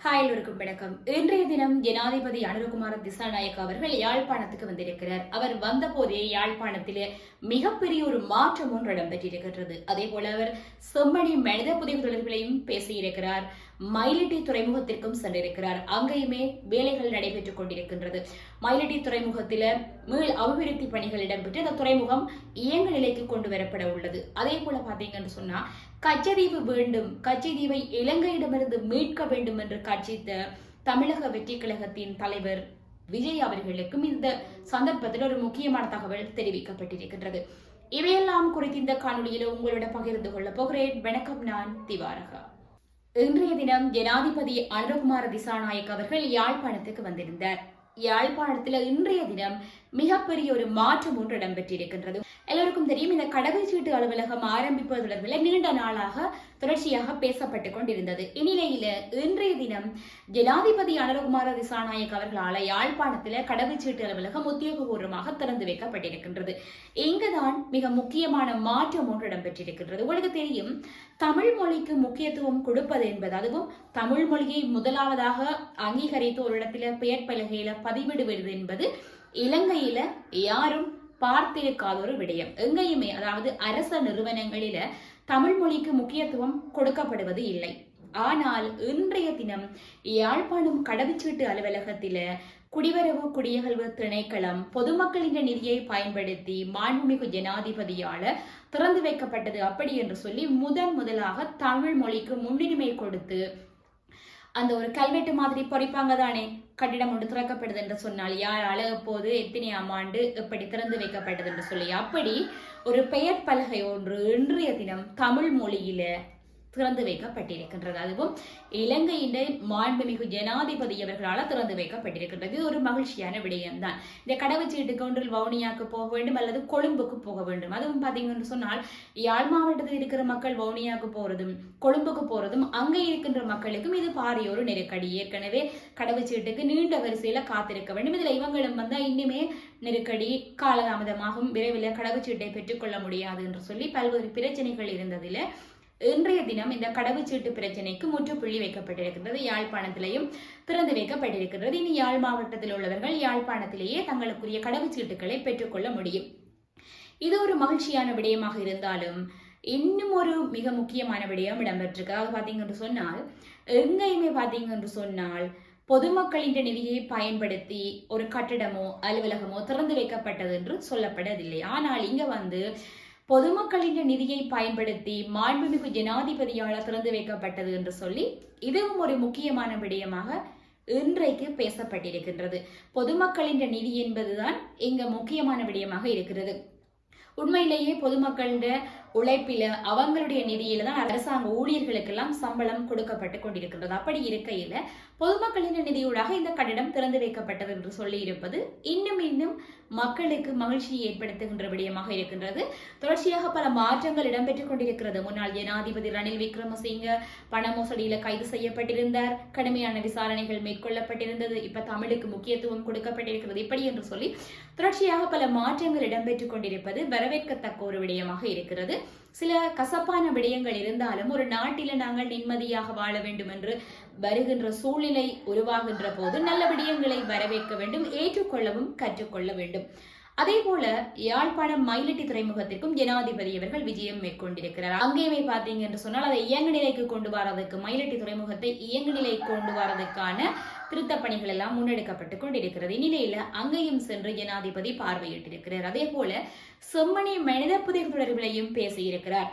எல்லோருக்கும் வணக்கம். இன்றைய தினம் ஜனாதிபதி அனுரகுமார திசாநாயக்க அவர்கள் யாழ்ப்பாணத்துக்கு வந்திருக்கிறார். அவர் வந்த போதே யாழ்ப்பாணத்திலே மிகப்பெரிய ஒரு மாற்றம் ஒன்று இடம்பெற்றிருக்கிறது. அதே போல அவர் செம்மணி மனித புதைவு தொடர்பிலையும் பேசியிருக்கிறார். மயிலட்டி துறைமுகத்திற்கும் சென்றிருக்கிறார். அங்கேயுமே வேலைகள் நடைபெற்றுக் கொண்டிருக்கின்றது. மயிலட்டி துறைமுகத்தில மீள் அபிவிருத்தி பணிகள் இடம்பெற்று அந்த துறைமுகம் இயங்கு நிலைக்கு கொண்டு வரப்பட உள்ளது. அதே போல பாத்தீங்கன்னு சொன்னா கச்சதீவு வேண்டும், கச்சதீவை இலங்கையிடமிருந்து மீட்க வேண்டும் என்று கட்சித்த தமிழக வெற்றி கழகத்தின் தலைவர் விஜய் அவர்களுக்கும் இந்த சந்தர்ப்பத்தில் ஒரு முக்கியமான தகவல் தெரிவிக்கப்பட்டிருக்கின்றது. இவையெல்லாம் குறித்து இந்த காணொலியில உங்களோட பகிர்ந்து கொள்ள போகிறேன். வணக்கம், நான் திவாரகா. இன்றைய தினம் ஜனாதிபதி அனுரகுமார திசாநாயக்க அவர்கள் யாழ்ப்பாணத்துக்கு வந்திருந்தார். யாழ்ப்பாணத்தில் இன்றைய தினம் மிகப்பெரிய ஒரு மாற்றம் ஒன்று இடம்பெற்றிருக்கின்றது. எல்லோருக்கும் தெரியும், இந்த கடவுச்சீட்டு அலுவலகம் ஆரம்பிப்பது தொடர்பில் நீண்ட நாளாக தொடர்ச்சியாக பேசப்பட்டுக் கொண்டிருந்தது. இந்நிலையில இன்றைய தினம் ஜனாதிபதி அனுரகுமார திசாநாயக்க அவர்களால் யாழ்ப்பாணத்தில் கடவுச்சீட்டு அலுவலகம் உத்தியோகபூர்வமாக திறந்து வைக்கப்பட்டிருக்கின்றது. இங்குதான் மிக முக்கியமான மாற்றம் ஒன்று இடம்பெற்றிருக்கின்றது. உங்களுக்கு தெரியும், தமிழ் மொழிக்கு முக்கியத்துவம் கொடுப்பது என்பது, அதுவும் தமிழ் மொழியை முதலாவதாக அங்கீகரித்து ஒரு இடத்துல பெயர் பலகையில பதிவிடுவது என்பது இலங்கையில யாரும் பார்த்திருக்காத ஒரு விடயம். எங்கேயுமே, அதாவது அரச நிறுவனங்களில தமிழ் மொழிக்கு முக்கியத்துவம் கொடுக்கப்படுவது இல்லை. ஆனால் இன்றைய தினம் யாழ்ப்பாணம் கடவுச்சீட்டு அலுவலகத்தில குடிவரவு குடியகல்வு திணைக்களம் பொதுமக்களின் நிதியை பயன்படுத்தி மாண்புமிகு ஜனாதிபதியால திறந்து வைக்கப்பட்டது. அப்படி என்று சொல்லி முதலாக தமிழ் மொழிக்கு முன்னுரிமை கொடுத்து அந்த ஒரு கல்வெட்டு மாதிரி பொறிப்பாங்க தானே, கட்டிடம் ஒன்று திறக்கப்படுது என்று சொன்னால் யாரால எப்போது எத்தனையாம் ஆண்டு எப்படி திறந்து வைக்கப்பட்டது என்று சொல்லி அப்படி ஒரு பெயர் பலகை ஒன்று இன்றைய தினம் தமிழ் மொழியில திறந்து வைக்கப்பட்டிருக்கின்றது. அதுவும் இலங்கையின் மாண்புமிகு ஜனாதிபதி அவர்களால் திறந்து வைக்கப்பட்டிருக்கின்றது. ஒரு மகிழ்ச்சியான விடயம்தான். இந்த கடவுச்சீட்டுக்கு ஒன்றில் வவுனியாவுக்கு போக வேண்டும் அல்லது கொழும்புக்கு போக வேண்டும். அதுவும் பாத்தீங்கன்னு சொன்னால் யாழ் மாவட்டத்தில் இருக்கிற மக்கள் வவுனியாவுக்கு போறதும் கொழும்புக்கு போறதும் அங்கே இருக்கின்ற மக்களுக்கும் இது பாரிய ஒரு நெருக்கடி. ஏற்கனவே கடவுச்சீட்டுக்கு நீண்ட வரிசையில காத்திருக்க வேண்டும். இதுல இவங்களும் வந்தா இன்னுமே நெருக்கடி, காலதாமதமாகும், விரைவில் கடவுச்சீட்டை பெற்றுக்கொள்ள முடியாது என்று சொல்லி பல்வேறு பிரச்சனைகள் இருந்ததில இன்றைய தினம் இந்த கடவுச்சீட்டு பிரச்சனைக்கு முற்றுப்புள்ளி வைக்கப்பட்டிருக்கின்றது. யாழ்ப்பாணத்திலேயும் திறந்து வைக்கப்பட்டிருக்கின்றது. இனி யாழ் மாவட்டத்தில் உள்ளவர்கள் யாழ்ப்பாணத்திலேயே தங்களுக்குரிய கடவுச்சீட்டுகளை பெற்றுக்கொள்ள முடியும். இது ஒரு மகிழ்ச்சியான விடயமாக இருந்தாலும் இன்னும் ஒரு மிக முக்கியமான விடயம் இடம்பெற்றிருக்கு. அதாவது பாத்தீங்கன்னு சொன்னால் எங்கேயுமே பாத்தீங்கன்னு சொன்னால் பொதுமக்களின் நிதியை பயன்படுத்தி ஒரு கட்டிடமோ அலுவலகமோ திறந்து வைக்கப்பட்டது என்று சொல்லப்படவில்லை. ஆனால் இங்க பொதுமக்களின் நிதியை பயன்படுத்தி மாண்புமிகு ஜனாதிபதியால் திறந்து வைக்கப்பட்டது என்று சொல்லி இதுவும் ஒரு முக்கியமான விடயமாக இன்றைக்கு பேசப்பட்டிருக்கின்றது. பொதுமக்களின் நிதி என்பதுதான் இங்க முக்கியமான விடயமாக இருக்கிறது. உண்மையிலேயே பொதுமக்களுடைய உழைப்பில அவங்களுடைய நிதியில தான் அரசாங்க ஊழியர்களுக்கெல்லாம் சம்பளம் கொடுக்கப்பட்டு கொண்டிருக்கின்றது. அப்படி இருக்கையில பொதுமக்களின் நிதியூடாக இந்த கட்டிடம் திறந்து வைக்கப்பட்டது என்று சொல்லி இருப்பது இன்னும் மக்களுக்கு மகிழ்ச்சியை ஏற்படுத்துகின்ற விடயமாக இருக்கின்றது. தொடர்ச்சியாக பல மாற்றங்கள் இடம்பெற்றுக் கொண்டிருக்கிறது. முன்னாள் ஜனாதிபதி ரணில் விக்ரமசிங்க பண மோசடியில கைது செய்யப்பட்டிருந்தார். கடுமையான விசாரணைகள் மேற்கொள்ளப்பட்டிருந்தது. இப்ப தமிழுக்கு முக்கியத்துவம் கொடுக்கப்பட்டிருக்கிறது. இப்படி என்று சொல்லி தொடர்ச்சியாக பல மாற்றங்கள் இடம்பெற்றுக் கொண்டிருப்பது வரவேற்கத்தக்க ஒரு விடயமாக இருக்கிறது. சில கசப்பான விடயங்கள் இருந்தாலும் ஒரு நாட்டில நாங்கள் நிம்மதியாக வாழ வேண்டும் என்று வருகின்ற சூழ்நிலை உருவாகின்ற போது நல்ல விடயங்களை வரவேற்க வேண்டும், ஏற்றுக்கொள்ளவும் கற்றுக்கொள்ள வேண்டும். அதே போல யாழ்ப்பாணம் மயிலட்டி துறைமுகத்திற்கும் ஜனாதிபதி அவர்கள் விஜயம் மேற்கொண்டிருக்கிறார். அங்கேயுமே பாத்தீங்க என்று சொன்னால் அதை இயங்கு நிலைக்கு கொண்டு வரதுக்கு, மயிலட்டி துறைமுகத்தை இயங்கு நிலை கொண்டு வரதுக்கான திருத்த பணிகள் எல்லாம் முன்னெடுக்கப்பட்டுக் கொண்டிருக்கிறது. இந்நிலையில அங்கேயும் சென்று ஜனாதிபதி பார்வையிட்டிருக்கிறார். அதே போல செம்மணி மனித புதைவு தொடர்பிலையும் பேசியிருக்கிறார்.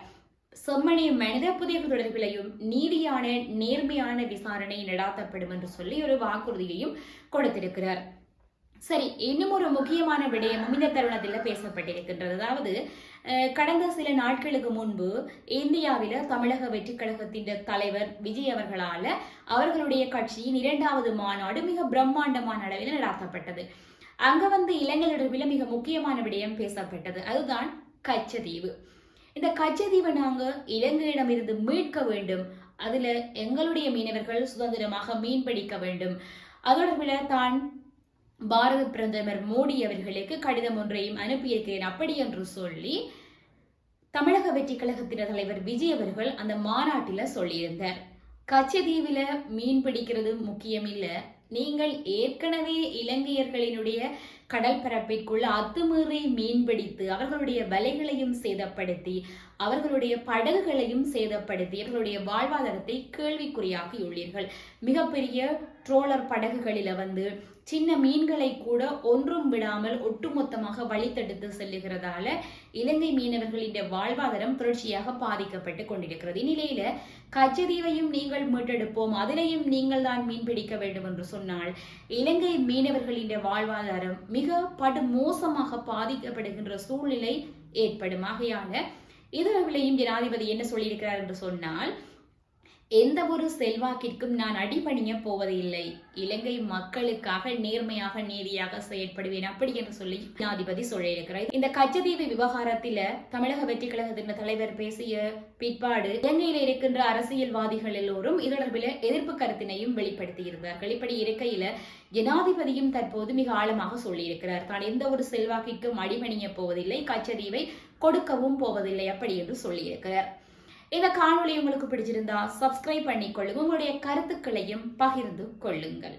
செம்மணி மனித புதைவு தொடர்பிலையும் நீதியான நேர்மையான விசாரணை நடாத்தப்படும் என்று சொல்லி ஒரு வாக்குறுதியையும் கொடுத்திருக்கிறார். சரி, இன்னும் ஒரு முக்கியமான விடயமும் இந்த தருணத்தில் பேசப்பட்டிருக்கின்றது. அதாவது கடந்த சில நாட்களுக்கு முன்பு இந்தியாவில தமிழக வெற்றி கழகத்தின் தலைவர் விஜய் அவர்களால அவர்களுடைய கட்சியின் 2வது மாநாடு மிக பிரம்மாண்டமான அளவில் நடாத்தப்பட்டது. அங்க இளைஞர்களிடம் மிக முக்கியமான விடயம் பேசப்பட்டது. அதுதான் கச்சதீவு. இந்த கச்சதீவை நாங்க இலங்கையிடமிருந்து மீட்க வேண்டும், அதுல எங்களுடைய மீனவர்கள் சுதந்திரமாக மீன்பிடிக்க வேண்டும். அதோட தான் பாரத பிரதமர் மோடி அவர்களுக்கு கடிதம் ஒன்றையும் அனுப்பியிருக்கிறேன் அப்படி என்று சொல்லி தமிழக வெற்றி கழகத்தின் தலைவர் விஜய் அவர்கள் அந்த மாநாட்டில சொல்லியிருந்தார். கச்சதீவுல மீன் பிடிக்கிறது முக்கியம் இல்ல. நீங்கள் ஏற்கனவே இலங்கையர்களினுடைய கடல் பரப்பிற்குள்ள அத்துமீறி மீன் பிடித்து அவர்களுடைய வலைகளையும் சேதப்படுத்தி அவர்களுடைய படகுகளையும் சேதப்படுத்தி அவர்களுடைய வாழ்வாதாரத்தை கேள்விக்குறியாக்கியுள்ளீர்கள். மிகப்பெரிய ட்ரோலர் படகுகளில சின்ன மீன்களை கூட ஒன்றும் விடாமல் ஒட்டுமொத்தமாக வழித்தெடுத்து செல்லுகிறதால இலங்கை மீனவர்களின் வாழ்வாதாரம் தொடர்ச்சியாக பாதிக்கப்பட்டு கொண்டிருக்கிறது. இந்நிலையில கச்சதீவையும் நீங்கள் மீட்டெடுப்போம், அதிலையும் நீங்கள் தான் மீன் பிடிக்க வேண்டும் என்று சொன்னால் இலங்கை மீனவர்களின் வாழ்வாதாரம் மிக படுமோசமாக பாதிக்கப்படுகின்ற சூழ்நிலை ஏற்படும். ஆகையால இதற்குள்ளேயும் ஜனாதிபதி என்ன சொல்லியிருக்கிறார் என்று சொன்னால், எந்த ஒரு செல்வாக்கிற்கும் நான் அடிபணிய போவதில்லை, இலங்கை மக்களுக்காக நேர்மையாக நீதியாக செயற்படுவேன் அப்படி என்று சொல்லி ஜனாதிபதி சொல்லியிருக்கிறார். இந்த கச்சதீவு விவகாரத்தில தமிழக வெற்றி கழகத்தின் தலைவர் பேசிய பிற்பாடு இலங்கையில இருக்கின்ற அரசியல்வாதிகள் எல்லோரும் இதொடர்பில் எதிர்ப்பு கருத்தினையும் வெளிப்படுத்தியிருந்தார்கள். இப்படி இருக்கையில ஜனாதிபதியும் தற்போது மிக ஆழமாக சொல்லியிருக்கிறார், தான் எந்த ஒரு செல்வாக்கிற்கும் அடிபணிய போவதில்லை, கச்சதீவை கொடுக்கவும் போவதில்லை அப்படி என்று சொல்லியிருக்கிறார். இந்த காணொளி உங்களுக்கு பிடிச்சிருந்தா சப்ஸ்கிரைப் பண்ணிக்கொள்ளுங்க, உங்களுடைய கருத்துக்களையும் பகிர்ந்து கொள்ளுங்கள்.